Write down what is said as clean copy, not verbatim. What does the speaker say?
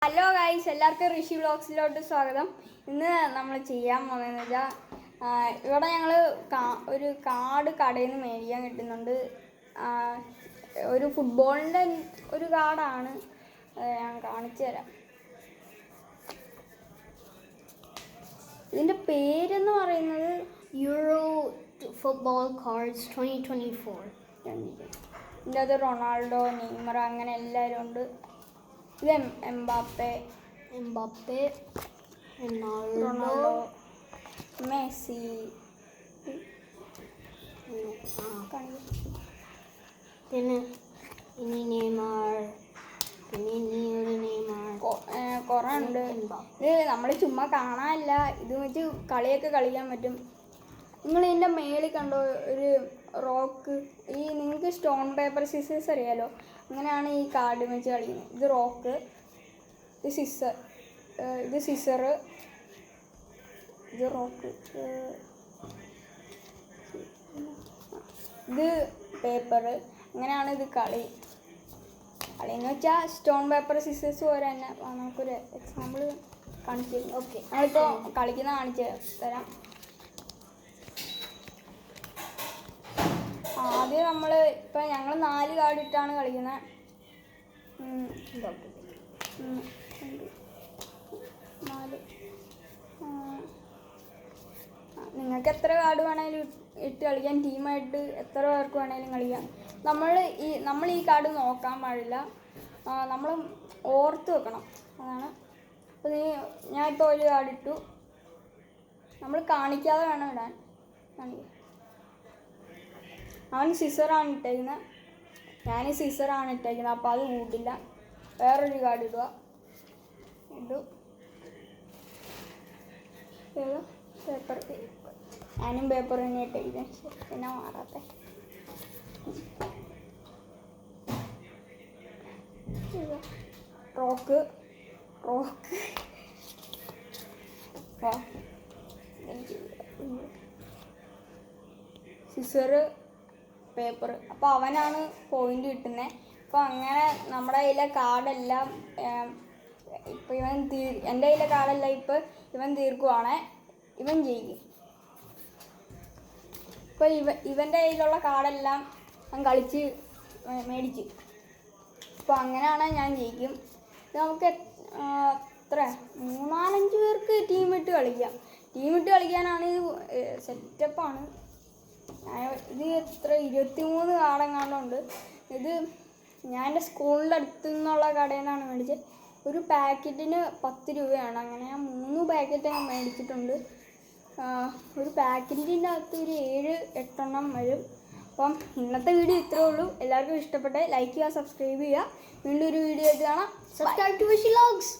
Hello guys, എല്ലാവർക്കും ഋഷി വ്ളോഗ്സിലോട്ട് സ്വാഗതം. ഇന്ന് നമ്മൾ ചെയ്യാൻ പോകുന്നതെന്ന് വെച്ചാൽ ഇവിടെ ഞങ്ങൾ ഒരു കാർഡ് കടയിൽ നിന്ന് മേടിക്കാൻ കിട്ടുന്നുണ്ട്. ഒരു ഫുട്ബോളിൻ്റെ ഒരു കാർഡാണ്. ഞാൻ കാണിച്ചു തരാം. ഇതിൻ്റെ പേരെന്ന് പറയുന്നത് യൂറോ ഫുട്ബോൾ കാർഡ്സ് 2024. ഇതിൻ്റെ അത് റൊണാൾഡോ, നെയ്മർ അങ്ങനെ എല്ലാവരും ഉണ്ട്. ഇത് എംബാപ്പെ, റൊണാൾഡോ, മെസ്സി, പിന്നെ ഇനി നെയ്മർ, പിന്നെ ഇനി ഒരു നെയ്മർ, കുറേ ഉണ്ട്. ഇത് നമ്മൾ ചുമ്മാ കാണാനില്ല, ഇത് വെച്ച് കളിയൊക്കെ കളിക്കാൻ പറ്റും. നിങ്ങൾ ഇതിൻ്റെ മേളിൽ കണ്ടോ ഒരു റോക്ക്? നിങ്ങൾക്ക് സ്റ്റോൺ പേപ്പർ സിസേഴ്സ് അറിയാലോ, അങ്ങനെയാണ് ഈ കാർഡ് വെച്ച് കളിക്കുന്നത്. ഇത് റോക്ക്, ഇത് സിസർ, ഇത് സിസറ്, ഇത് റോക്ക്, ഇത് പേപ്പർ. അങ്ങനെയാണ് ഇത് കളിയെന്ന് വെച്ചാൽ സ്റ്റോൺ പേപ്പർ സിസേഴ്സ് പോലെ തന്നെ. നമുക്കൊരു എക്സാമ്പിൾ കാണിച്ചു തരും. ഓക്കെ, നമ്മളിപ്പോൾ കളിക്കുന്ന കാണിച്ചു തരാം. ആദ്യം ഞങ്ങൾ 4 കാർഡ് ഇട്ടാണ് കളിക്കുന്നത്. നിങ്ങൾക്ക് എത്ര കാർഡ് വേണേലും ഇട്ട് കളിക്കാം. ടീമായിട്ട് എത്ര പേർക്ക് വേണേലും കളിക്കാം. നമ്മൾ ഈ കാർഡ് നോക്കാൻ പാടില്ല, നമ്മൾ ഓർത്ത് വെക്കണം. അതാണ്. അപ്പോൾ ഞാനിപ്പോൾ ഒരു കാർഡ് ഇട്ടു. നമ്മൾ കാണിക്കാതെ വേണം ഇടാൻ. അവൻ സിസറാണ് ഇട്ടേക്കുന്നത്, ഞാൻ സിസറാണ് ഇട്ടേക്കുന്നത്. അപ്പോൾ അത് കൂട്ടില്ല. വേറൊരു കാർഡ് ഇട്ടു. പേപ്പർ, ഞാനും പേപ്പർ തന്നെ ഇട്ടേക്കുന്നത്. പിന്നെ മാറാത്ത റോക്ക്, സിസറ്, പേപ്പർ. അപ്പോൾ അവനാണ് പോയിന്റ് കിട്ടുന്നത്. അപ്പോൾ അങ്ങനെ നമ്മുടെ കയ്യിലെ കാർഡെല്ലാം ഇപ്പോൾ എൻ്റെ കയ്യിലെ കാർഡെല്ലാം ഇപ്പോൾ ഇവൻ തീർക്കുവാണ്. ഇവൻ ജയിക്കും. ഇപ്പോൾ ഇവൻ്റെ കയ്യിലുള്ള കാർഡെല്ലാം അവൻ കളിച്ച് മേടിച്ച്. അപ്പോൾ അങ്ങനെയാണ് ഞാൻ ജയിക്കും. ഇത് നമുക്ക് എത്ര 3-4-5 പേർക്ക് ടീമിട്ട് കളിക്കാം. ടീമിട്ട് കളിക്കാനാണ് ഇത് സെറ്റപ്പാണ്. ഇത് എത്ര 23 കാർഡെങ്ങാണ്ടുണ്ട്. ഇത് ഞാൻ എൻ്റെ സ്കൂളിൻ്റെ അടുത്ത് നിന്നുള്ള കടയിൽ നിന്നാണ് മേടിച്ചത്. ഒരു പാക്കറ്റിന് 10 രൂപയാണ്. അങ്ങനെ ഞാൻ 3 പാക്കറ്റ് ഞാൻ മേടിച്ചിട്ടുണ്ട്. ഒരു പാക്കറ്റിൻ്റെ അകത്ത് ഒരു 7-8 എണ്ണം വരും. അപ്പം ഇന്നത്തെ വീഡിയോ ഇത്രേ ഉള്ളൂ. എല്ലാവർക്കും ഇഷ്ടപ്പെട്ടെ ലൈക്ക് ചെയ്യുക, സബ്സ്ക്രൈബ് ചെയ്യുക. വീണ്ടും ഒരു വീഡിയോ ആയിട്ട് കാണാം. Subscribe to Rishi vlogs.